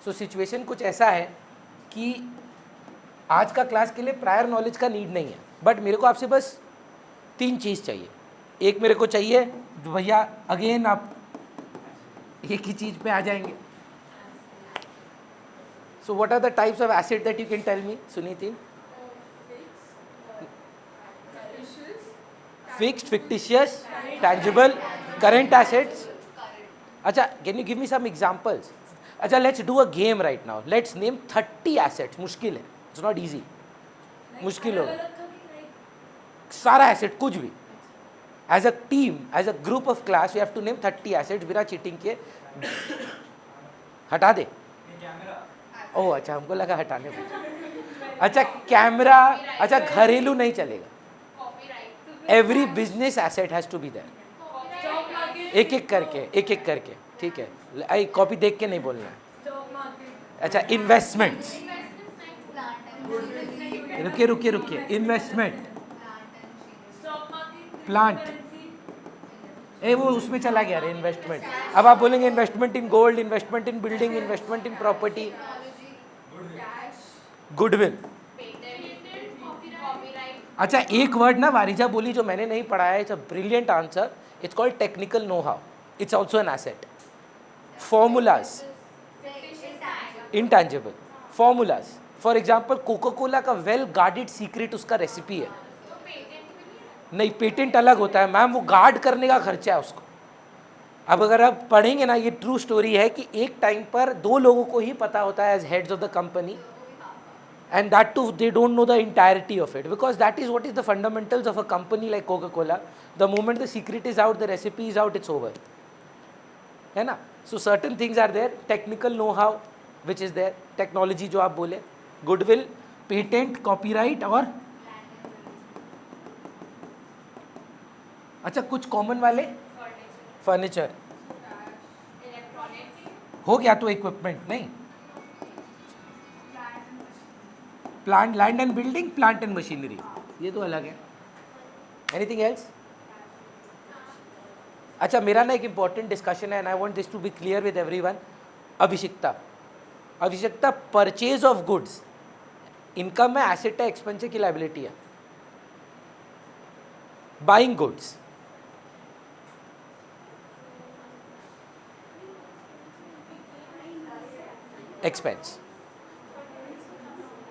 So situation कुछ ऐसा है कि आज का क्लास के लिए प्रायर नॉलेज का नीड नहीं है, बट मेरे को आपसे बस 3 चीज़ चाहिए। एक मेरे को चाहिए भैया, अगेन आप एक ही चीज़ पे आ जाएंगे। So what are the types of asset that you can tell me Suniti? Fixed, fictitious, tangible, current assets. अच्छा, can you give me some examples? अच्छा, let's do a game right now. Let's name 30 assets. मुश्किल है, it's not easy, मुश्किल होगा। सारा asset कुछ भी, as a team, as a group of class, you have to name 30 assets बिना cheating के। हटा दे। ओह अच्छा, हमको लगा हटाने को। अच्छा कैमरा, अच्छा घरेलू नहीं चलेगा, every business asset has to be there. एक एक करके, एक एक करके, ठीक है? आई कॉपी देख के नहीं बोलना है। अच्छा, इन्वेस्टमेंट्स, रुकिए रुकिए रुकिए, इन्वेस्टमेंट, प्लांट, ए वो उसमें चला गया रे इन्वेस्टमेंट। अब आप बोलेंगे investment in gold, investment in building, investment in property, goodwill. अच्छा एक वर्ड ना वारिजा बोली जो मैंने नहीं पढ़ा है, it's a brilliant answer, it's called technical know how, it's also an asset. Formulas, intangible formulas. For example Coca Cola का वेल गार्डेड सीक्रेट उसका रेसिपी है। नहीं, पेटेंट अलग होता है मैम, वो गार्ड करने का खर्चा है उसको। अब अगर आप पढ़ेंगे ना, ये ट्रू स्टोरी है कि एक टाइम पर 2 लोगों को ही पता होता है as heads of the company, and that too they don't know the entirety of it, because that is what is the fundamentals of a company like Coca-Cola. The moment the secret is out, the recipe is out, it's over, है ना? So certain things are there, technical know-how which is there, technology जो आप बोले, goodwill, patent, copyright और अच्छा कुछ common वाले, furniture हो गया, तो इक्विपमेंट नहीं, plant, land and building, plant and machinery, ये तो अलग है। Anything else? अच्छा मेरा ना एक इंपॉर्टेंट डिस्कशन है and I want this to be clear with everyone. आवश्यकता, आवश्यकता परचेज ऑफ गुड्स इनकम है, एसेट है, एक्सपेंस है कि लायबिलिटी है? बाइंग गुड्स, एक्सपेंस,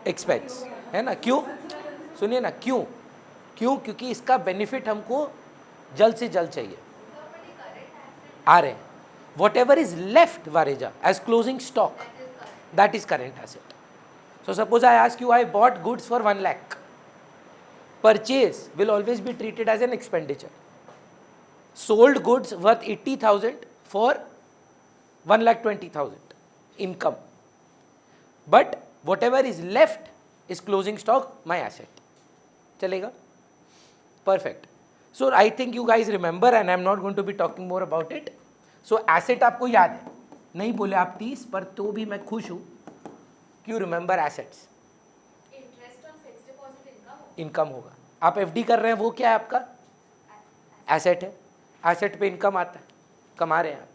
एक्सपेंस है ना? क्यों? सुनिए ना, क्यों? क्यों? क्योंकि इसका बेनिफिट हमको जल्द से जल्द चाहिए। आ रहे हैं, whatever is left Vareja as closing stock, that is current asset. So suppose I ask you, I bought goods for 1 lakh, purchase will always be treated as an expenditure. Sold goods worth 80,000 for 1,20,000 income, but whatever is left is closing stock, my asset. चलेगा? Perfect. So I think you guys remember and I'm not going to be talking more about it. So asset आपको याद है, नहीं बोले आप 30, पर तो भी मैं खुश हूँ। क्यों remember assets? इनकम होगा। आप एफडी कर रहे हैं, वो क्या है आपका? एसेट है, एसेट पे इनकम आता है, कमा रहे हैं आप।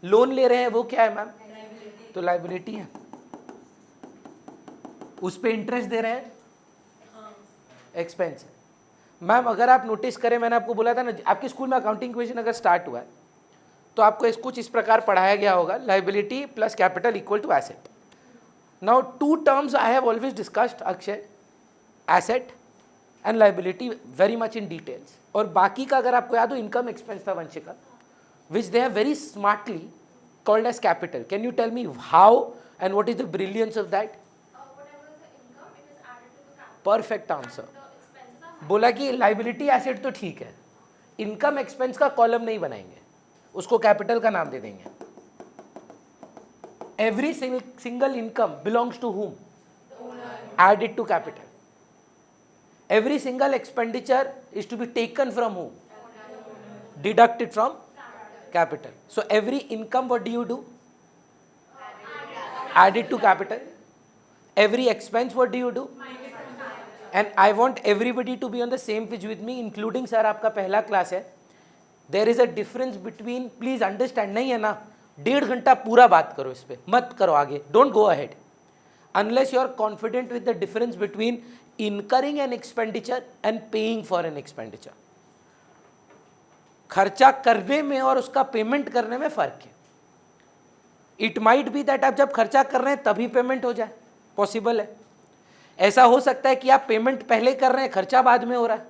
लोन ले रहे हैं, वो क्या है मैम? तो लायबिलिटी है। उस पे इंटरेस्ट दे रहे हैं, एक्सपेंस है। मैम अगर आप नोटिस करें, मैंने आपको बोला था ना, आपके स्कूल में अकाउंटिंग इक्वेशन अगर स्टार्ट हुआ है तो आपको कुछ इस प्रकार पढ़ाया गया होगा, liability plus capital equal to asset. Now 2 terms I have always discussed Akshay, asset and liability very much in details. और बाकी का अगर आपको याद हो, इनकम एक्सपेंस था Vanshika, which they have very smartly called as capital. Can you tell me how and what is the brilliance of that? Perfect answer. बोला कि लायबिलिटी एसेट तो ठीक है, इनकम एक्सपेंस का कॉलम नहीं बनाएंगे, उसको कैपिटल का नाम दे देंगे। Every single income belongs to whom? Added to capital. Every single expenditure is to be taken from whom? Deducted from capital. So every income, what do you do? Add it to capital. Every expense, what do you do? And I want everybody to be on the same page with me, including sir, आपका पहला class है. There is a difference between, please understand, नहीं है ना, 1.5 घंटा पूरा बात करो इस पे, मत करो आगे, don't go ahead unless you are confident with the difference between incurring an expenditure and paying for an expenditure. खर्चा करने में और उसका पेमेंट करने में फर्क है. इट माइट बी दैट आप जब खर्चा कर रहे हैं तभी पेमेंट हो जाए, पॉसिबल है. ऐसा हो सकता है कि आप पेमेंट पहले कर रहे हैं, खर्चा बाद में हो रहा है.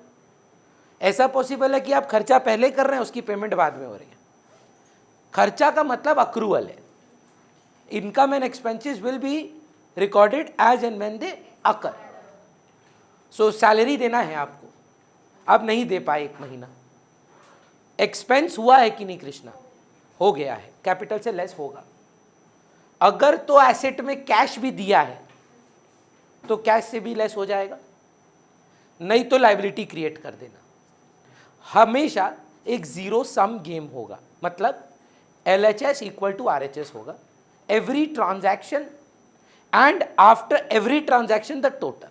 ऐसा पॉसिबल है कि आप खर्चा पहले कर रहे हैं, उसकी पेमेंट बाद में हो रही है. खर्चा का मतलब अक्रूवल है. Income and expenses will be recorded as and when they occur. So salary देना है आपको, आप नहीं दे पाए 1 महीना, एक्सपेंस हुआ है कि नहीं कृष्णा, हो गया है, कैपिटल से लेस होगा. अगर तो एसेट में कैश भी दिया है तो कैश से भी लेस हो जाएगा, नहीं तो लायबिलिटी क्रिएट कर देना. हमेशा एक जीरो सम गेम होगा, मतलब LHS इक्वल टू RHS होगा. Every transaction and after every transaction the total.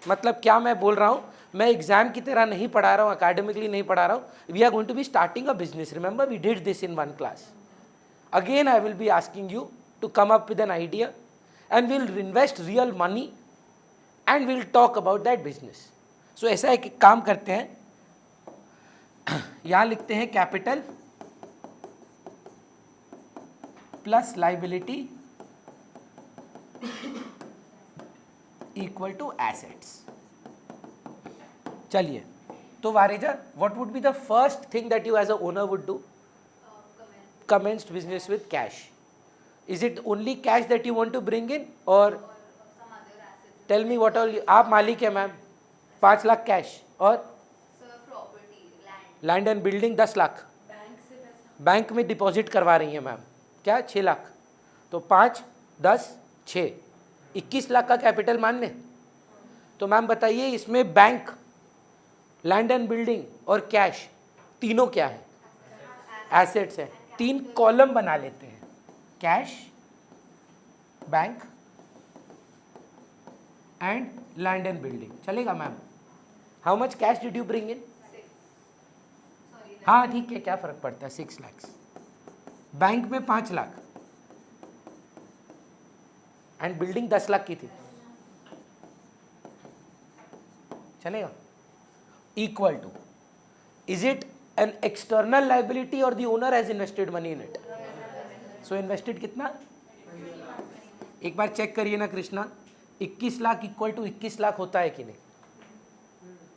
मतलब क्या मैं बोल रहा हूं, मैं एग्जाम की तरह नहीं पढ़ा रहा हूं, अकेडमिकली नहीं पढ़ा रहा हूं. We are going to be starting a business. Remember we did this in 1 class. Again I will be asking you to come up with an idea and will invest real money and will talk about that business. So ऐसा एक काम करते हैं, यहां लिखते हैं capital plus liability equal to assets. चलिए, तो Vareja, what would be the first thing that you as a owner would do? Commenced business with cash. Is it only cash that you want to bring in or some other assets? tell me what all आप मालिक है ma'am, 5 lakh cash और Sir, property, land. Land and building 10 lakh bank में deposit करवा रही हैं ma'am, क्या 6 लाख, तो 5 10 6 21 लाख का कैपिटल मान लें. तो मैम बताइए इसमें बैंक, लैंड एंड बिल्डिंग और कैश तीनों क्या है? एसेट्स हैं. 3 कॉलम बना लेते हैं, cash, bank and land and building. चलेगा ma'am? How much cash did you bring in? हाँ ठीक है, क्या फर्क पड़ता है, 6 लाख. बैंक में 5 लाख एंड बिल्डिंग 10 लाख की थी, चलेगा? Equal to, is it an external liability or the owner has invested money in it? So invested कितना? एक बार चेक करिए ना कृष्णा, 21 लाख इक्वल टू 21 लाख होता है कि नहीं?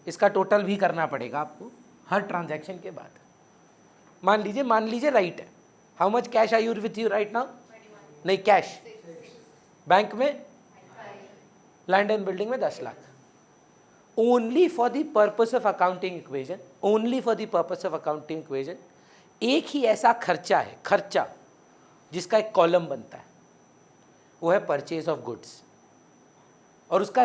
इसका टोटल भी करना पड़ेगा आपको हर ट्रांजैक्शन के बाद. मान लीजिए राइट है. How much cash are you with you right now? नहीं कैश, बैंक में, लैंड एंड बिल्डिंग में 10 lakh. Only for the purpose of accounting equation, एक ही ऐसा खर्चा है, खर्चा जिसका एक कॉलम बनता है, वो है परचेज ऑफ गुड्स. और उसका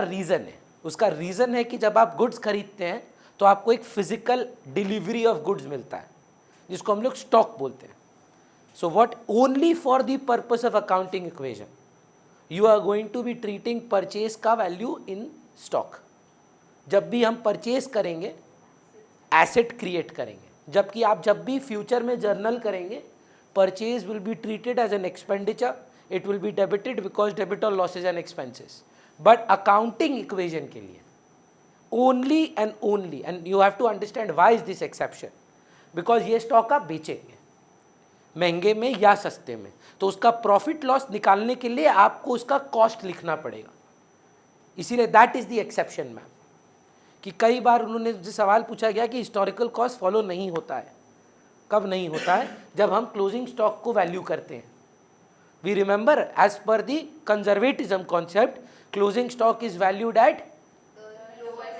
रीज़न है कि जब आप गुड्स खरीदते हैं तो आपको एक फिजिकल डिलीवरी ऑफ गुड्स मिलता है, जिसको हम लोग स्टॉक बोलते हैं. So what only for the purpose of accounting equation you are going to be treating purchase का वैल्यू इन स्टॉक. जब भी हम परचेज करेंगे एसेट क्रिएट करेंगे, जबकि आप जब भी फ्यूचर में जर्नल करेंगे purchase will be treated as an expenditure, it will be debited because debit और losses and expenses. But accounting equation के लिए only and you have to understand why is this exception, because ये stock आप बेचेंगे महंगे में या सस्ते में, तो उसका प्रॉफिट लॉस निकालने के लिए आपको उसका कॉस्ट लिखना पड़ेगा. इसीलिए that is the exception ma'am. कि कई बार उन्होंने जो सवाल पूछा गया कि हिस्टोरिकल कॉस्ट फॉलो नहीं होता है. कब नहीं होता है? जब हम क्लोजिंग स्टॉक को वैल्यू करते हैं. We remember as per the conservatism concept closing stock is valued at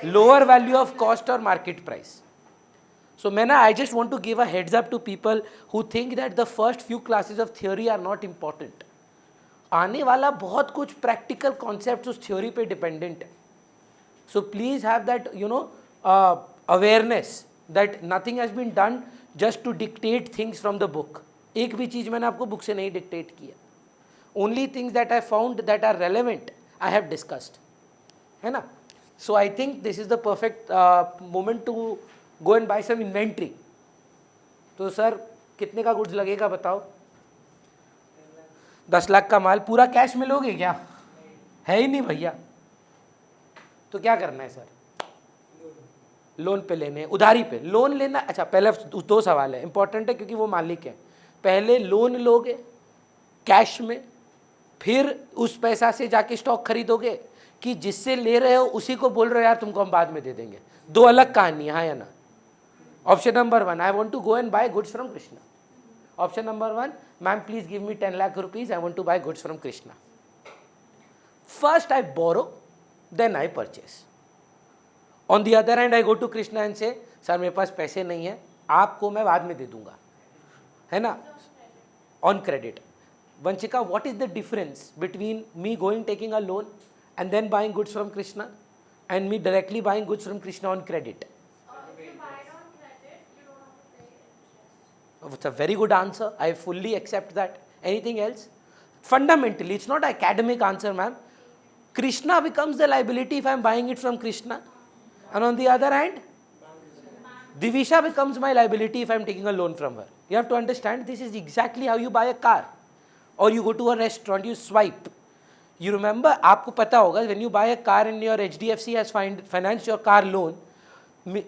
lower value of cost और मार्केट प्राइस. सो मैं ना I just want to give a heads up to people who think that the first few classes of theory are not important. आने वाला बहुत कुछ practical concept उस theory पे dependent है. So please have that awareness that nothing has been done just to dictate things from the book. एक भी चीज़ मैंने आपको बुक से नहीं डिक्टेट किया. Only things that I found that are relevant I have discussed, है ना? So I think this is the perfect moment to go and buy some inventory. तो सर कितने का गुड्स लगेगा बताओ? 10 लाख का माल पूरा कैश में लोगे क्या? है ही नहीं भैया। तो क्या करना है सर? लोन पे लेने, उधारी पे लोन लेना। अच्छा, पहले 2 सवाल है, इंपॉर्टेंट है क्योंकि वो मालिक है। पहले लोन लोगे कैश में, फिर उस पैसा से जाके स्टॉक खरीदोगे, कि जिससे ले रहे हो उसी को बोल रहे हो यार तुमको हम बाद में दे देंगे? 2 अलग कहानी है, हाँ या ना? Option number 1, I want to go and buy goods from Krishna. Option number 1, ma'am please give me 10 lakh rupees, I want to buy goods from Krishna. First I borrow, then I purchase. On the other hand I go to Krishna and say sir मेरे पास पैसे नहीं है, आपको मैं बाद में दे दूंगा, है ना, on credit. Vanchika, what is the difference between me going taking a loan and then buying goods from Krishna and me directly buying goods from Krishna on credit? If you buy it on credit, you don't have to pay interest. It's a very good answer. I fully accept that. Anything else? Fundamentally, it's not academic answer, ma'am. Krishna becomes the liability if I am buying it from Krishna. And on the other hand, Divisha becomes my liability if I am taking a loan from her. You have to understand, this is exactly how you buy a car. Or you go to a restaurant, you swipe. You remember, आपको पता होगा, when you buy a car and your HDFC has financed your car loan,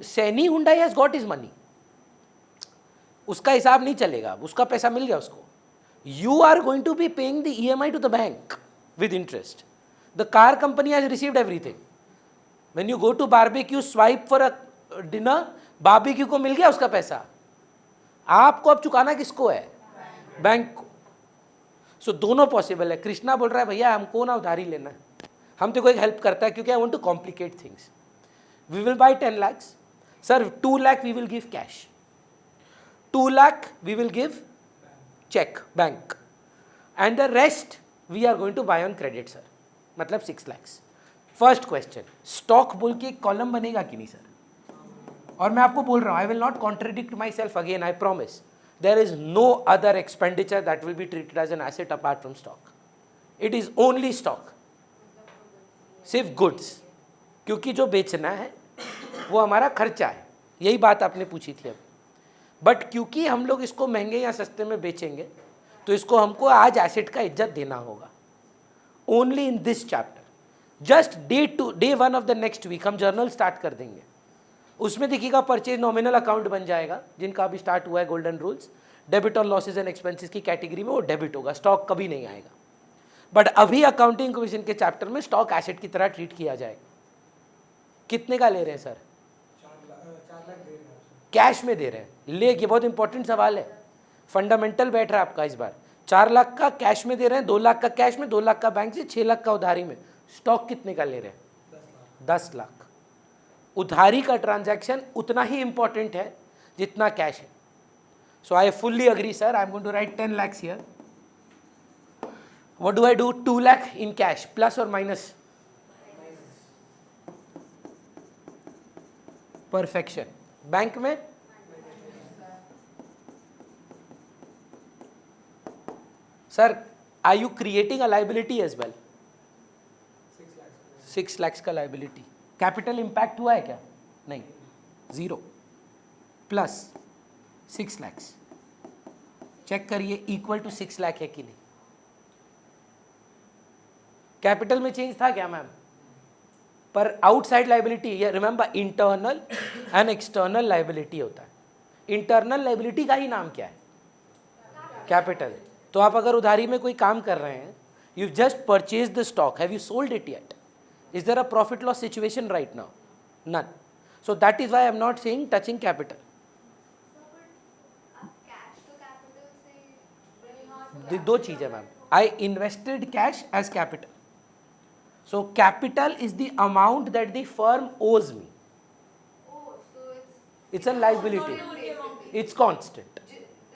Seni Hyundai has got his money. उसका हिसाब नहीं चलेगा, उसका पैसा मिल गया उसको. You are going to be paying the EMI to the bank with interest. The car company has received everything. When you go to barbecue, swipe for a dinner, barbecue को मिल गया उसका पैसा. आपको अब चुकाना किसको है? बैंक को. सो दोनों पॉसिबल है. कृष्णा बोल रहा है भैया हमको ना उधारी लेना है, हम तो कोई हेल्प करता है क्योंकि I want to complicate things. We will buy 10 lakhs. Sir 2 lakh we will give cash, 2 lakh we will give cheque bank, and the rest we are going to buy on credit sir. मतलब 6 lakhs. First question, stock बोल के एक column बनेगा कि नहीं sir? और मैं आपको बोल रहा हूँ, I will not contradict my self again, I promise. There is no other expenditure that will be treated as an asset apart from stock. It is only stock. सिर्फ गुड्स, क्योंकि जो बेचना है वो हमारा खर्चा है. यही बात आपने पूछी थी अभी. बट क्योंकि हम लोग इसको महंगे या सस्ते में बेचेंगे तो इसको हमको आज एसेट का इज्जत देना होगा. Only in this chapter, just day 1 of the next week हम जर्नल स्टार्ट कर देंगे. उसमें देखिएगा परचेज नॉमिनल अकाउंट बन जाएगा, जिनका अभी स्टार्ट हुआ है गोल्डन रूल्स. डेबिट और लॉसेज एंड एक्सपेंसेस की कैटेगरी में वो डेबिट होगा, स्टॉक कभी नहीं आएगा. बट अभी अकाउंटिंग कमीशन के चैप्टर में स्टॉक एसेट की तरह ट्रीट किया जाएगा. कितने का ले रहे हैं सर? 4 लाख दे रहे हैं. कैश में दे रहे हैं. ले, ये बहुत इंपॉर्टेंट सवाल है, फंडामेंटल बैठ रहा है आपका इस बार. 4 लाख का कैश में दे रहे हैं, 2 लाख का कैश में, 2 लाख का बैंक से, 6 लाख का उधारी में. स्टॉक कितने का ले रहे हैं? 10 लाख. उधारी का ट्रांजैक्शन उतना ही इंपॉर्टेंट है जितना कैश है. So I fully agree sir. I am going to write 10 lakhs here. What do I do? 2 lakh in cash, plus और माइनस? परफेक्शन. बैंक में sir are you creating a liability as well? 6 lakhs का liability. Capital impact हुआ है क्या? नहीं, 0. Plus 6 lakhs. Check करिए equal to 6 lakh है कि नहीं. कैपिटल में चेंज था क्या मैम? पर आउटसाइड लाइबिलिटी, ये remember internal and external liability होता है. इंटरनल लाइबिलिटी का ही नाम क्या है? कैपिटल. तो आप अगर उधारी में कोई काम कर रहे हैं, you just purchase the stock, have you sold it yet? Is there a profit loss situation right now? None. So that is why I am not saying touching capital. Cash to capital से will not. The दो चीज़ें ma'am. I invested cash as capital. So capital is the amount that the firm owes me. Oh, so It's a liability. It's constant.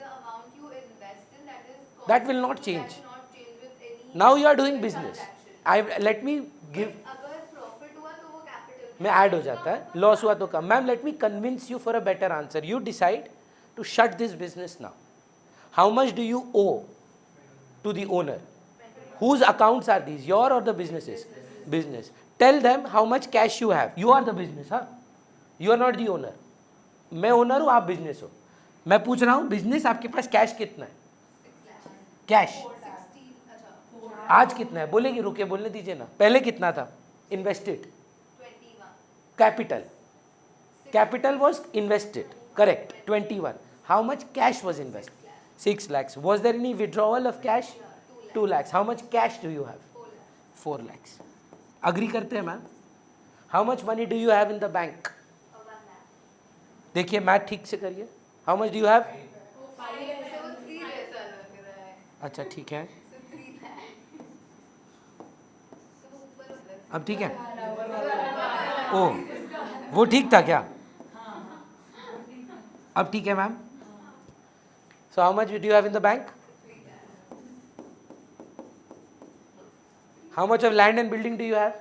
the amount you invest in, that is. That will not change. That will not change with any. Now you are doing business. Let me give. अगर profit हुआ तो वो capital में add हो जाता है, loss हुआ तो कम. Ma'am let me convince you for a better answer. You decide to shut this business now. How much do you owe to the owner? Whose accounts are these, your or the businesses? Business. Tell them how much cash you have. You are the business. हाँ, you are not the owner. मैं owner हूँ, आप business हो. मैं पूछ रहा हूँ business आपके पास कैश कितना है? कैश 16. आज कितना है बोलेगी, रुके बोलने दीजिए ना, पहले कितना था invested? 21 was invested, correct, 21. How much cash was invested? 6 lakhs. Was there any withdrawal of cash? 2 lakhs. How much cash do you have? 4 lakhs. Agree करते हैं ma'am? How much money do you have in the bank? देखिए math ठीक से करिए. How much do you have? अच्छा ठीक है, अब ठीक है. ओ वो ठीक था क्या? अब ठीक है ma'am. So how much do you have in the bank? How much of land and building do you have?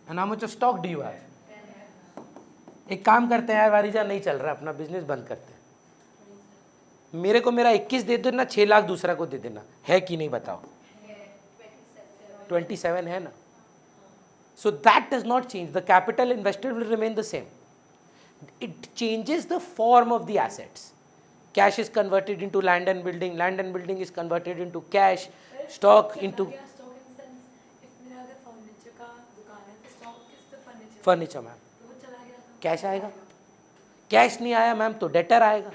And how much of stock do you have? एक काम करते हैं यार वारिजा, नहीं चल रहा, अपना बिजनेस बंद करते हैं. मेरे को मेरा 21 दे दो ना, 6 लाख दूसरा को दे देना, है कि नहीं बताओ? 27 है ना. So that does not change. The capital invested will remain the same. It changes the form of the assets. Cash is converted into land and building. Land and building is converted into cash. Stock into stock in the sense, if मेरा अगर furniture का दुकान है तो stock किस the furniture furniture ma'am. तो वो चला गया तो कैश आएगा. कैश नहीं आया मैम तो डेटर आएगा.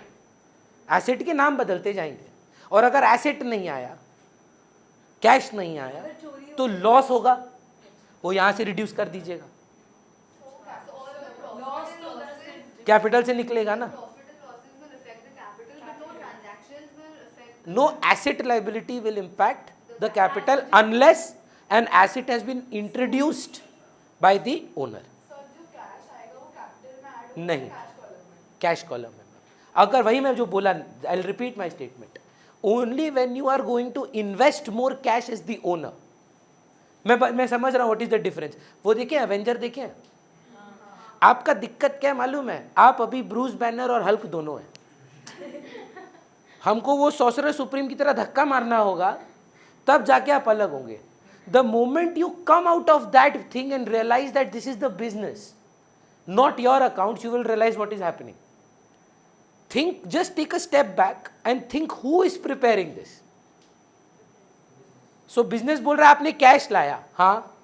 एसेट के नाम बदलते जाएंगे. और अगर एसेट नहीं आया, कैश नहीं आया, तो लॉस होगा. वो यहाँ से रिड्यूस कर दीजिएगा, कैपिटल से निकलेगा ना. No asset liability will impact the capital unless an asset has been introduced by the owner. नहीं, कैश कॉलम में. अगर वही मैं जो बोला, I will repeat my statement, only when you are going to invest more cash is the owner. मैं समझ रहा हूँ व्हाट इज द डिफरेंस. वो देखें एवेंजर देखें, आपका दिक्कत क्या है मालूम है? आप अभी ब्रूस बैनर और हल्क दोनों हैं. हमको वो सॉर्सरर सुप्रीम की तरह धक्का मारना होगा, तब जाके आप अलग होंगे. The moment you come out of that thing and realise that this is the business, not your accounts, you will realize what is happening. Think, just take a step back and think who is preparing this. So business बोल रहा है आपने cash लाया, हाँ,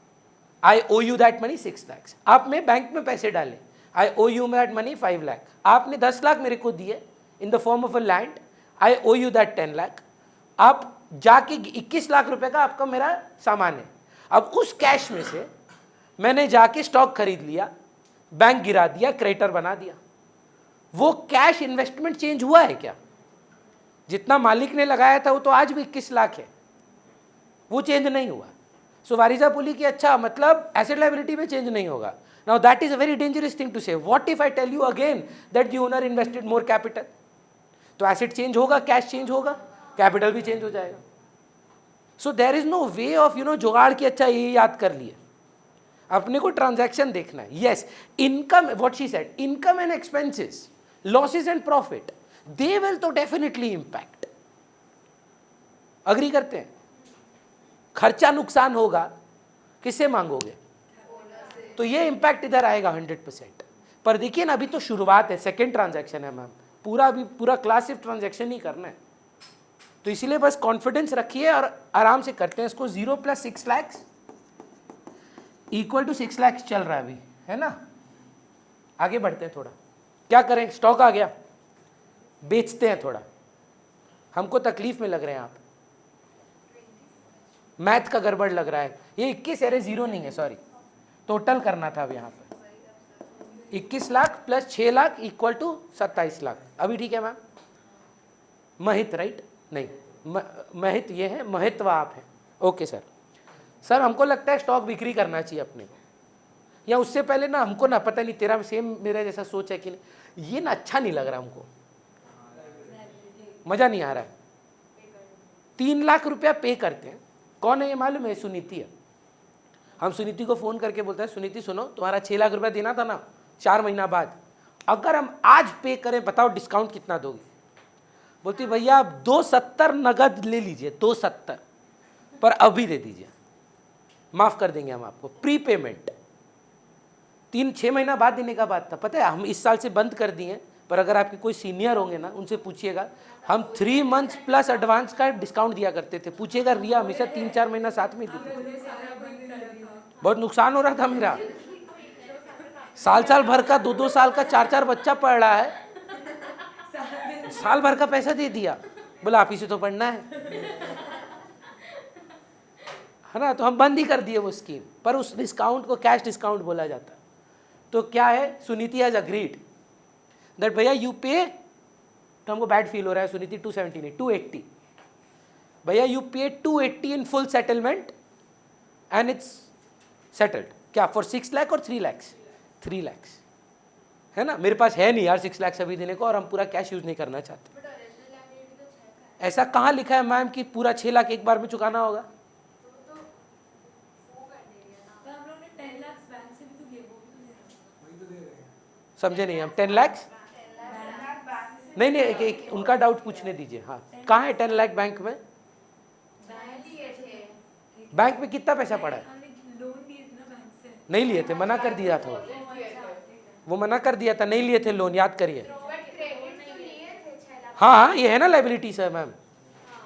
I owe you that money 6 lakhs. आपने bank में पैसे डाले, I owe you that money 5 lakh. आपने 10 लाख मेरे को दिए in the form of a land, I owe you that 10 lakh. आप जाके 21 लाख रुपए का आपका मेरा सामान है. अब उस कैश में से मैंने जाके स्टॉक खरीद लिया, बैंक गिरा दिया, क्रेडिटर बना दिया. वो कैश इन्वेस्टमेंट चेंज हुआ है क्या? जितना मालिक ने लगाया था वो तो आज भी 21 लाख है, वो चेंज नहीं हुआ. सो वारिजा बोली कि अच्छा मतलब एसेट लायबिलिटी में चेंज नहीं होगा. Now that is a very dangerous thing to say. What if I tell you again that the owner invested more capital? तो एसेट चेंज होगा, कैश चेंज होगा, कैपिटल भी चेंज हो जाएगा. So there is no way of jugaad की अच्छा ये याद कर लिए. अपने को ट्रांजैक्शन देखना है. Yes, income, what she said, income and expenses, losses and profit, they will तो डेफिनेटली इंपैक्ट. अग्री करते हैं? खर्चा नुकसान होगा, किससे मांगोगे? तो ये इंपैक्ट इधर आएगा 100%. पर देखिए ना, अभी तो शुरुआत है, सेकेंड ट्रांजैक्शन है मैम. अभी पूरा क्लास सिर्फ ट्रांजैक्शन ही करना है. तो इसीलिए बस कॉन्फिडेंस रखिए और आराम से करते हैं इसको. 0 + 6 lakhs इक्वल टू 6 lakhs चल रहा है अभी, है ना. आगे बढ़ते हैं थोड़ा. क्या करें? स्टॉक आ गया, बेचते हैं थोड़ा. हमको तकलीफ में लग रहे हैं आप, मैथ का गड़बड़ लग रहा है. ये 21 अरे 0 नहीं है, सॉरी, टोटल करना था अब यहाँ पे. 21 लाख + 6 लाख इक्वल टू 27 लाख. अभी ठीक है मैम? महित राइट? नहीं, महित ये है, महित्व आप है. Okay sir. सर हमको लगता है स्टॉक बिक्री करना चाहिए अपने को, या उससे पहले ना हमको ना, पता नहीं तेरा सेम मेरा जैसा सोच है कि नहीं, ये ना अच्छा नहीं लग रहा हमको, मज़ा नहीं आ रहा है. 3 लाख रुपया पे करते हैं. कौन है ये मालूम है? सुनीति है. हम सुनीति को फ़ोन करके बोलते हैं, सुनीति सुनो, तुम्हारा 6 लाख रुपया देना था ना 4 महीना बाद, अगर हम आज पे करें बताओ डिस्काउंट कितना दोगे? बोलती भैया आप 270 नगद ले लीजिए, 270, पर अभी दे दीजिए, माफ़ कर देंगे हम आपको. प्री पेमेंट 3-6 महीना बाद देने का बात था. पता है हम इस साल से बंद कर दिए पर अगर आपके कोई सीनियर होंगे ना, उनसे पूछिएगा, हम 3 मंथ्स प्लस एडवांस का डिस्काउंट दिया करते थे। पूछिएगा, रिया हमेशा 3-4 महीना साथ में दी थी। बहुत नुकसान हो रहा था मेरा। साल भर का 2-2 साल का 4-4 बच्चा पढ़ रहा है, साल भर का पैसा दे दिया, बोला आप ही से तो पढ़ना है ना। तो हम बंद ही कर दिए वो स्कीम, पर उस डिस्काउंट को कैश डिस्काउंट बोला जाता है। तो क्या है, सुनीति हैज अग्रीड दैट भैया यू पे, तो हमको बैड फील हो रहा है, सुनीति 270 नहीं 280, भैया यू पे 280 in full settlement and it's settled. क्या फॉर 6 लाख और 3 लाख? 3 लाख है ना। मेरे पास है नहीं यार 6 लाख अभी देने को, और हम पूरा कैश यूज नहीं करना चाहते। ऐसा कहाँ लिखा है मैम कि पूरा 6 लाख एक बार में चुकाना होगा? समझे नहीं हम। 10 लाख नहीं नहीं, एक उनका डाउट पूछने दीजिए। हाँ, कहाँ है 10 लाख बैंक में? बैंक में कितना पैसा पड़ा है? नहीं लिए थे, मना कर दिया था वो मना कर दिया था, नहीं लिए थे लोन, याद करिए। हाँ हाँ, ये है ना लाइबिलिटी सर मैम।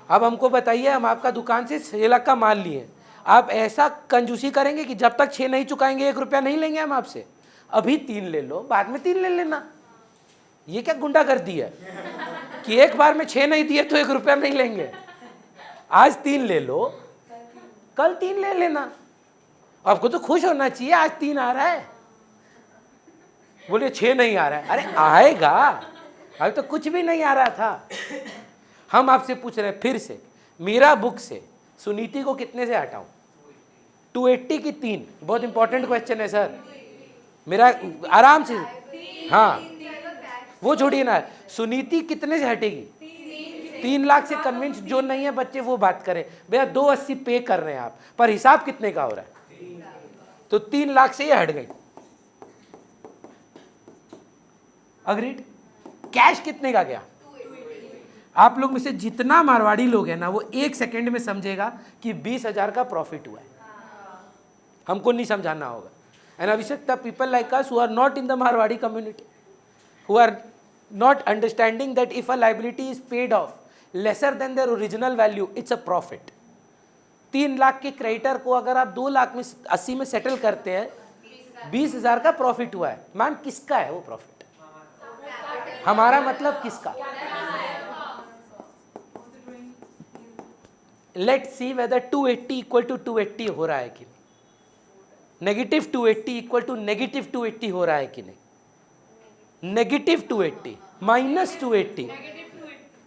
अब हमको बताइए, हम आपका दुकान से 6 लाख का माल लिए, आप ऐसा कंजूसी करेंगे कि जब तक 6 नहीं चुकाएंगे 1 रुपया नहीं लेंगे हम आपसे। अभी 3 ले लो, बाद में 3 ले लेना। ये क्या गुंडागर्दी है कि एक बार में 6 नहीं दिए तो 1 रुपया नहीं लेंगे। आज 3 ले लो, कल 3 ले लेना। आपको तो खुश होना चाहिए, आज 3 आ रहा है, बोलिए 6 नहीं आ रहा है। अरे आएगा, अभी तो कुछ भी नहीं आ रहा था। हम आपसे पूछ रहे हैं फिर से, मेरा बुक से सुनीति को कितने से हटाऊं? 280 की 3? बहुत इंपॉर्टेंट क्वेश्चन है सर मेरा, आराम से। हाँ, वो छोड़िए ना, सुनीति कितने से हटेगी? 3 लाख से कन्विंस जो नहीं है बच्चे वो बात करें। भैया 280 पे कर रहे हैं आप, पर हिसाब कितने का हो रहा है? तो 3 लाख से ये हट गई। अग्रीड? कैश कितने का गया? आप लोग में से जितना मारवाड़ी लोग हैं ना, वो 1 सेकेंड में समझेगा कि 20,000 का प्रॉफिट हुआ है। हमको नहीं समझाना होगा। एंड आवश्यकता people like us who are not in the Marwari community, who are not understanding that if a liability is paid off lesser than their original value, it's a profit. 3 lakh के क्रेडिटर को अगर आप 2 लाख में 80 में सेटल करते हैं, 20,000 का प्रॉफिट हुआ है। मैम किसका है वो प्रॉफिट? हमारा मतलब किसका? Let see whether 280 equal to 280 हो रहा है कि नहीं, नेगेटिव 280 इक्वल टू नेगेटिव 280 हो रहा है कि नहीं, negative 280 minus 280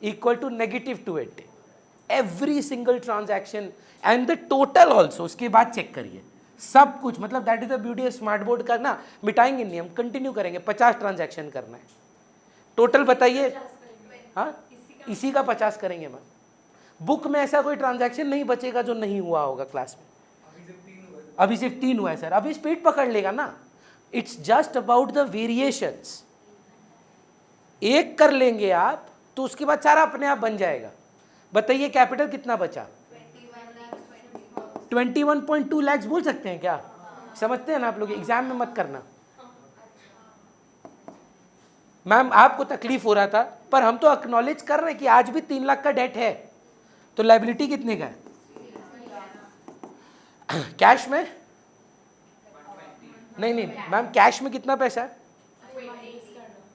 equal to negative 280 every single transaction and the total also. उसके बाद चेक करिए सब कुछ, मतलब that is the beauty of smart board का ना। मिटाएंगे नहीं हम, कंटिन्यू करेंगे। 50 ट्रांजैक्शन करना है टोटल, बताइए। हाँ, इसी का 50 करेंगे मैम। बुक में ऐसा कोई ट्रांजैक्शन नहीं बचेगा जो नहीं हुआ होगा क्लास में। अभी सिर्फ 3 हुआ है सर, अभी स्पीड पकड़ लेगा ना। It's just about the variations. एक कर लेंगे आप तो उसके बाद सारा अपने आप बन जाएगा। बताइए कैपिटल कितना बचा? 21.2 लाख बोल सकते हैं क्या? समझते हैं ना आप लोग, एग्जाम में मत करना। मैम आपको तकलीफ हो रहा था, पर हम तो एक्नॉलेज कर रहे हैं कि आज भी 3 लाख का डेट है, तो लायबिलिटी कितने का है? कैश में नहीं नहीं मैम, कैश में कितना पैसा है?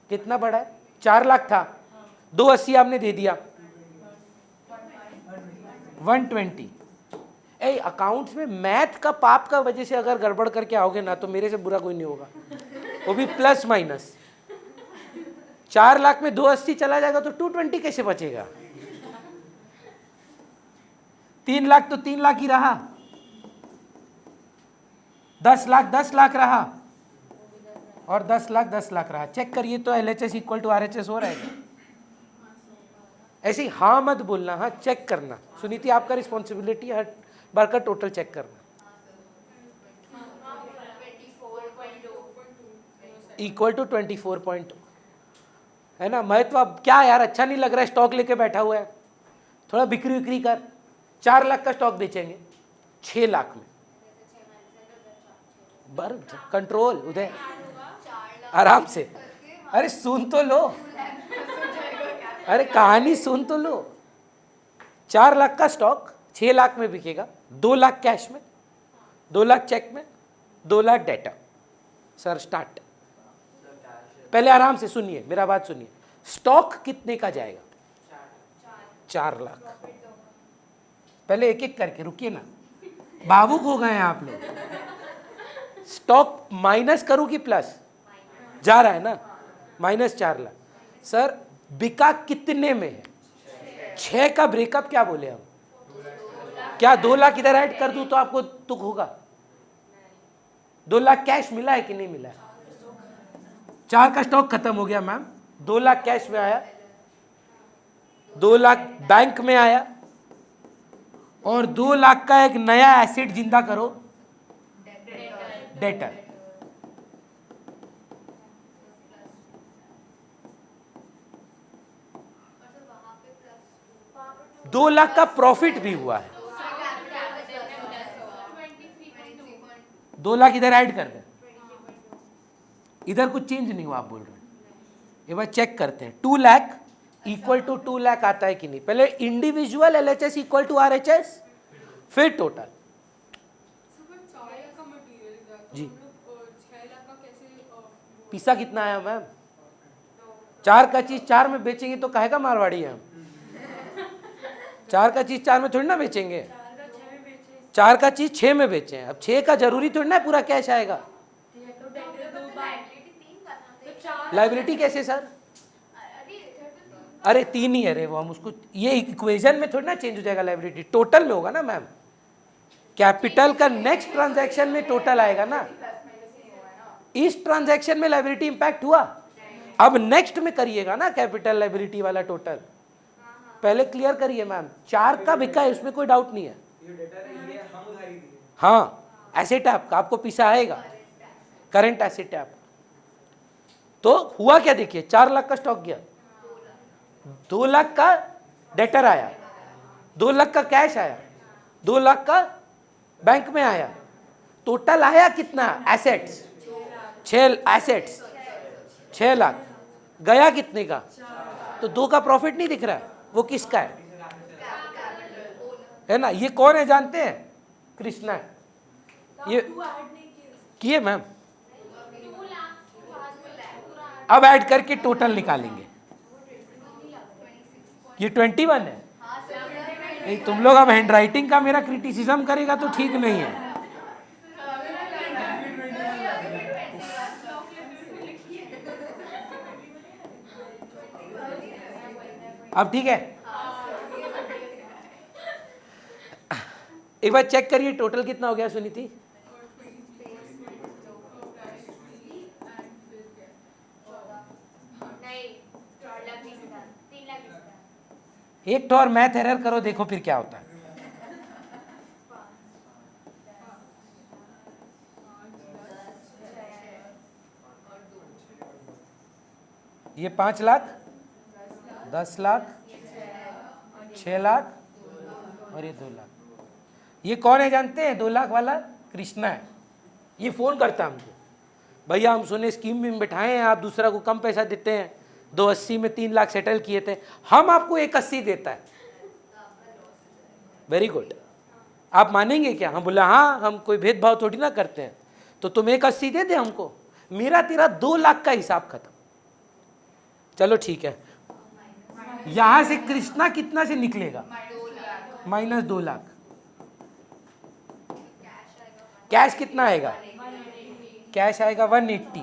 कितना पड़ा है? 4 लाख था, 280 आपने दे दिया, 120। ए अकाउंट्स में मैथ का पाप का वजह से अगर गड़बड़ करके आओगे ना, तो मेरे से बुरा कोई नहीं होगा, वो भी प्लस माइनस। 4 लाख में 280 चला जाएगा तो 220 कैसे बचेगा? 3 लाख तो 3 लाख ही रहा, 10 लाख 10 लाख रहा, और 10 लाख 10 लाख रहा। चेक करिए तो LHS इक्वल टू RHS हो रहा है क्या? ऐसे ही हाँ मत बोलना, हाँ चेक करना। सुनीति आपका रिस्पॉन्सिबिलिटी हर बार का टोटल चेक करना। इक्वल टू 24.2 है ना। महत्व अब क्या यार, अच्छा नहीं लग रहा है, स्टॉक लेके बैठा हुआ है, थोड़ा बिक्री विक्री कर। 4 लाख का स्टॉक बेचेंगे 6 लाख में, बर कंट्रोल उदय, आराम से। अरे सुन तो लो, अरे कहानी सुन तो लो। 4 लाख का स्टॉक 6 लाख में बिकेगा, 2 लाख कैश में, 2 लाख चेक में, 2 लाख डेटा। Sir start. पहले आराम से सुनिए, मेरा बात सुनिए। स्टॉक कितने का जाएगा? 4 लाख। पहले एक एक करके, रुकिए ना, भावुक हो गए हैं आप लोग। स्टॉक माइनस करूं कि प्लस? जा रहा है ना, माइनस 4 लाख। सर बिका कितने में है? 6 का ब्रेकअप क्या बोले हम? क्या 2 लाख इधर ऐड कर दूं तो आपको तुक होगा? 2 लाख कैश मिला है कि नहीं मिला है? 4 का स्टॉक खत्म हो गया मैम, 2 लाख कैश में आया, 2 लाख बैंक में आया, और 2 लाख का एक नया एसेट जिंदा करो, डेटर। दो लाख का प्रॉफिट भी हुआ है। 2 लाख इधर ऐड कर दें, इधर कुछ चेंज नहीं हुआ आप बोल रहे हैं। एक बार चेक करते हैं, 2 लाख इक्वल टू 2 लाख आता है कि नहीं। पहले individual LHS equal to RHS, फिर टोटल। जी पिसा कितना आया मैम? 4 का चीज 4 में बेचेंगे तो कहेगा मारवाड़ी है हम। 4 का चीज 4 में थोड़ी ना बेचेंगे, 4 का चीज 6 में बेचे हैं। अब 6 का जरूरी थोड़ी ना पूरा कैश आएगा। लाइबिलिटी कैसे सर? अरे 3 ही है रे वो, हम उसको ये इक्वेशन में थोड़ी ना चेंज हो जाएगा। लाइबिलिटी टोटल में होगा ना मैम। कैपिटल का नेक्स्ट ट्रांजैक्शन में टोटल आएगा ना। इस ट्रांजैक्शन में लाइबिलिटी इंपैक्ट हुआ, अब नेक्स्ट में करिएगा ना कैपिटल लाइबिलिटी वाला टोटल। पहले क्लियर करिए मैम, 4 का बिका है, उसमें कोई डाउट नहीं है। हाँ एसेट है आपका, आपको पीसा आएगा, करंट एसेट है आपका। तो हुआ क्या देखिए, 4 लाख का स्टॉक गया, 2 लाख का डेटर आया, 2 लाख का कैश आया, 2 लाख का बैंक में आया। टोटल आया कितना? एसेट्स 6 एसेट्स 6 लाख, गया कितने का? तो 2 का प्रॉफिट नहीं दिख रहा है, वो किसका है ना? ये कौन है जानते हैं? कृष्णा। ये किए मैम, अब ऐड करके टोटल निकालेंगे। ये 21 है। नहीं तुम लोग अब हैंडराइटिंग का मेरा क्रिटिसिज्म करेगा तो ठीक नहीं है। अब ठीक है, एक बार चेक करिए टोटल कितना हो गया सुनीति? एक तो और मैथ एरर करो, देखो फिर क्या होता है। ये 5 लाख, 10 लाख, 6 लाख और ये 2 लाख। ये कौन है जानते हैं? 2 लाख वाला कृष्णा है। ये फोन करता है हमको, भैया हम सुने स्कीम में बैठाए हैं, आप दूसरा को कम पैसा देते हैं, 280 में 3 लाख सेटल किए थे, हम आपको 180 देता है। वेरी गुड, आप मानेंगे क्या? हम बोला हाँ, हम कोई भेदभाव थोड़ी ना करते हैं, तो तुम 180 दे दे हमको, मेरा तेरा 2 लाख का हिसाब खत्म। चलो ठीक है, यहां से कृष्णा कितना से निकलेगा? माइनस 2 लाख। कैश कितना आएगा? कैश आएगा 180।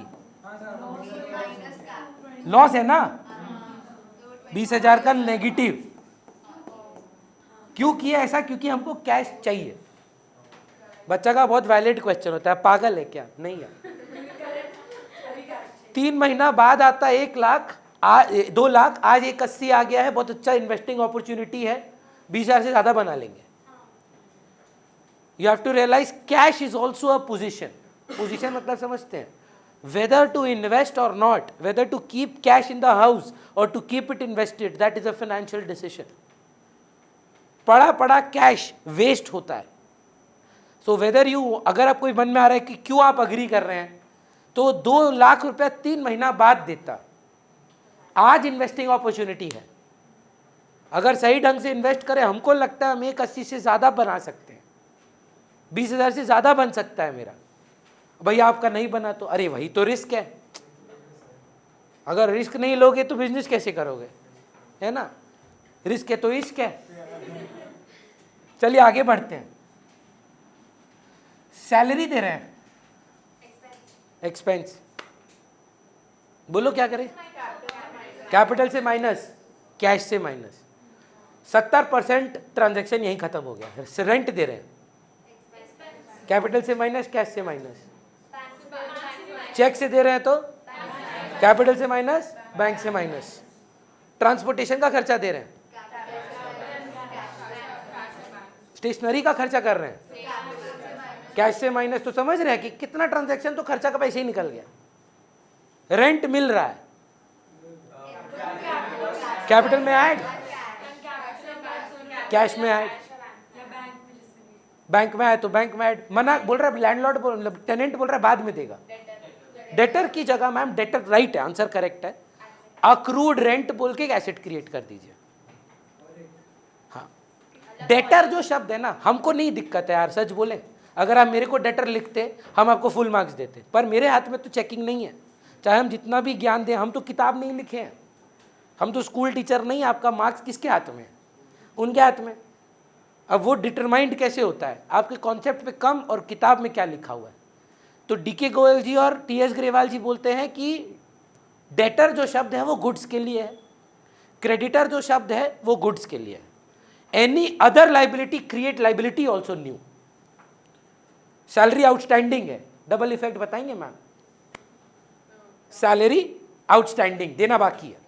लॉस है ना, 20,000 का नेगेटिव। क्यों किया ऐसा? क्योंकि हमको कैश चाहिए। बच्चा का बहुत वैलिड क्वेश्चन होता है, पागल है क्या? नहीं है। 3 महीना बाद आता 1 लाख, 2 लाख, आज 180 आ गया है, बहुत अच्छा इन्वेस्टिंग अपॉर्चुनिटी है, 20,000 से ज्यादा बना लेंगे। You have to realise cash is also a position. Position मतलब समझते हैं, whether to invest or not, whether to keep cash in the house or to keep it invested, that is a financial decision. पड़ा पड़ा cash waste होता है। So whether you, अगर आप कोई मन में आ रहा है कि क्यों आप अग्री कर रहे हैं, तो 2 लाख रुपया 3 महीना बाद देता, आज इन्वेस्टिंग अपॉर्चुनिटी है, अगर सही ढंग से इन्वेस्ट करें, हमको लगता है हम 180 से ज़्यादा बना सकते हैं, 20,000 से ज़्यादा बन सकता है मेरा। भैया आपका नहीं बना तो अरे वही तो रिस्क है। अगर रिस्क नहीं लोगे तो बिजनेस कैसे करोगे, है ना? रिस्क है तो इश्क है। चलिए आगे बढ़ते हैं। सैलरी दे रहे हैं, एक्सपेंस, बोलो क्या करें? कैपिटल से माइनस, कैश से माइनस। 70% ट्रांजैक्शन यहीं खत्म हो गया। रेंट दे रहे हैं, कैपिटल से माइनस, कैश से माइनस। चेक से दे रहे हैं तो कैपिटल से माइनस, बैंक से माइनस। ट्रांसपोर्टेशन का खर्चा दे रहे हैं, स्टेशनरी का खर्चा कर रहे हैं, कैश से माइनस। तो समझ रहे हैं कि कितना ट्रांजैक्शन तो खर्चा का पैसे ही निकल गया। रेंट मिल रहा है, कैपिटल में ऐड, कैश में ऐड, बैंक में है तो बैंक में ऐड। मना बोल रहा है, लैंडलॉर्ड टेनेंट बोल रहा है बाद में देगा। डेटर की जगह मैम, डेटर राइट है, आंसर करेक्ट है। अक्रूड रेंट बोल के एक एसेट क्रिएट कर दीजिए। हाँ, डेटर जो शब्द है ना, हमको नहीं दिक्कत है यार, सच बोले, अगर आप मेरे को डेटर लिखते हम आपको फुल मार्क्स देते, पर मेरे हाथ में तो चेकिंग नहीं है। चाहे हम जितना भी ज्ञान दें, हम तो किताब नहीं लिखे हैं, हम तो स्कूल टीचर नहीं। आपका मार्क्स किसके हाथ में? उनके हाथ में। अब वो डिटरमाइंड कैसे होता है? आपके कॉन्सेप्ट पे कम और किताब में क्या लिखा हुआ है। तो डीके गोयल जी और टीएस ग्रेवाल जी बोलते हैं कि डेटर जो शब्द है वो गुड्स के लिए है, क्रेडिटर जो शब्द है वो गुड्स के लिए है। Any other liability create liability also new. Salary outstanding है, डबल इफेक्ट बताएंगे मैम। सैलरी आउटस्टैंडिंग देना बाकी है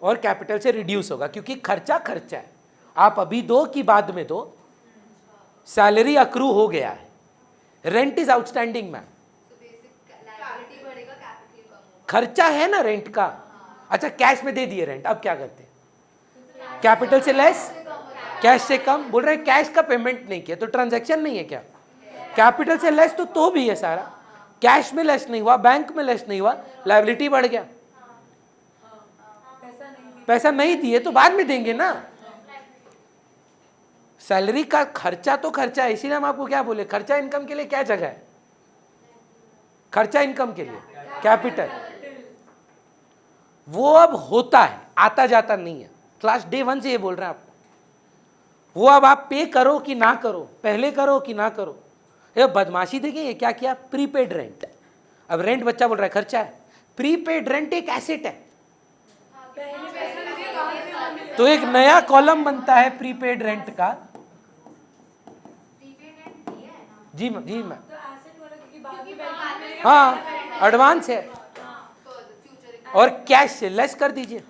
और कैपिटल से रिड्यूस होगा, क्योंकि खर्चा खर्चा है। आप अभी दो कि बाद में दो, सैलरी अक्रू हो गया है, रेंट इज आउटस्टैंडिंग मैम। खर्चा है ना रेंट का। अच्छा कैश में दे दिए रेंट, अब क्या करते हैं? कैपिटल से लेस, कैश से कम। बोल रहे हैं कैश का पेमेंट नहीं किया तो ट्रांजैक्शन नहीं है क्या? कैपिटल से लेस तो भी है सारा। कैश में लेस नहीं हुआ, बैंक में लेस नहीं हुआ, लायबिलिटी बढ़ गया। पैसा नहीं दिए तो बाद में देंगे ना। सैलरी का खर्चा तो खर्चा है, इसीलिए हम आपको क्या बोले, खर्चा इनकम के लिए क्या जगह है? खर्चा इनकम के लिए कैपिटल। वो अब होता है, आता जाता नहीं है। क्लास डे 1 से ये बोल रहे हैं आपको। वो अब आप पे करो कि ना करो, पहले करो कि ना करो। ये बदमाशी देखिए, ये क्या किया, प्रीपेड रेंट। अब रेंट बच्चा बोल रहा है खर्चा है, प्रीपेड रेंट एक एसेट है। तो एक नया कॉलम बनता है प्रीपेड रेंट का। जी मैम, जी मैम, हाँ एडवांस है और कैश से लेस कर दीजिए।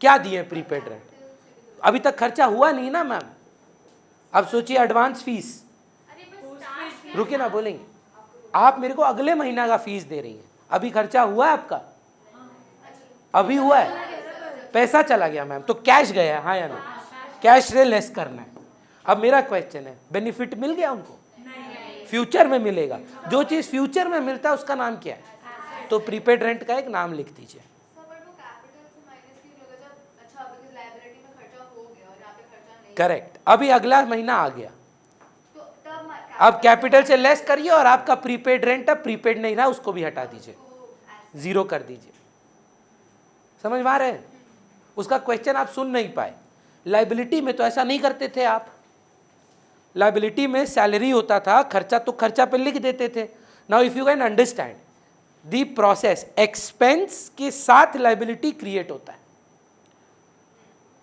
क्या दिए प्रीपेड रेंट? अभी तक खर्चा हुआ नहीं ना मैम। अब सोचिए एडवांस फीस, रुकिए ना बोलेंगे। आप मेरे को अगले महीना का फीस दे रही हैं, अभी खर्चा हुआ है आपका? अभी हुआ है, पैसा चला गया मैम, तो कैश गया, हाँ या ना? कैश से लेस करना है। अब मेरा क्वेश्चन है, बेनिफिट मिल गया उनको? फ्यूचर में मिलेगा। जो चीज फ्यूचर में मिलता है उसका नाम क्या है? तो प्रीपेड रेंट का एक नाम लिख दीजिए। करेक्ट। अभी अगला महीना आ गया, अब कैपिटल से लेस करिए और आपका प्रीपेड रेंट अब प्रीपेड नहीं रहा, उसको भी हटा दीजिए, जीरो कर दीजिए। समझ में आ रहे हैं? उसका क्वेश्चन आप सुन नहीं पाए। लाइबिलिटी में तो ऐसा नहीं करते थे आप। लाइबिलिटी में सैलरी होता था, खर्चा तो खर्चा पे लिख देते थे। Now if you can understand the process, expense के साथ लाइबिलिटी क्रिएट होता है।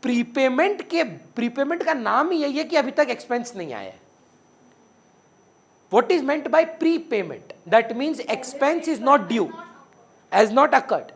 प्रीपेमेंट का नाम ही यही है कि अभी तक एक्सपेंस नहीं आया है। What is meant by prepayment? That means expense is not due, has not occurred.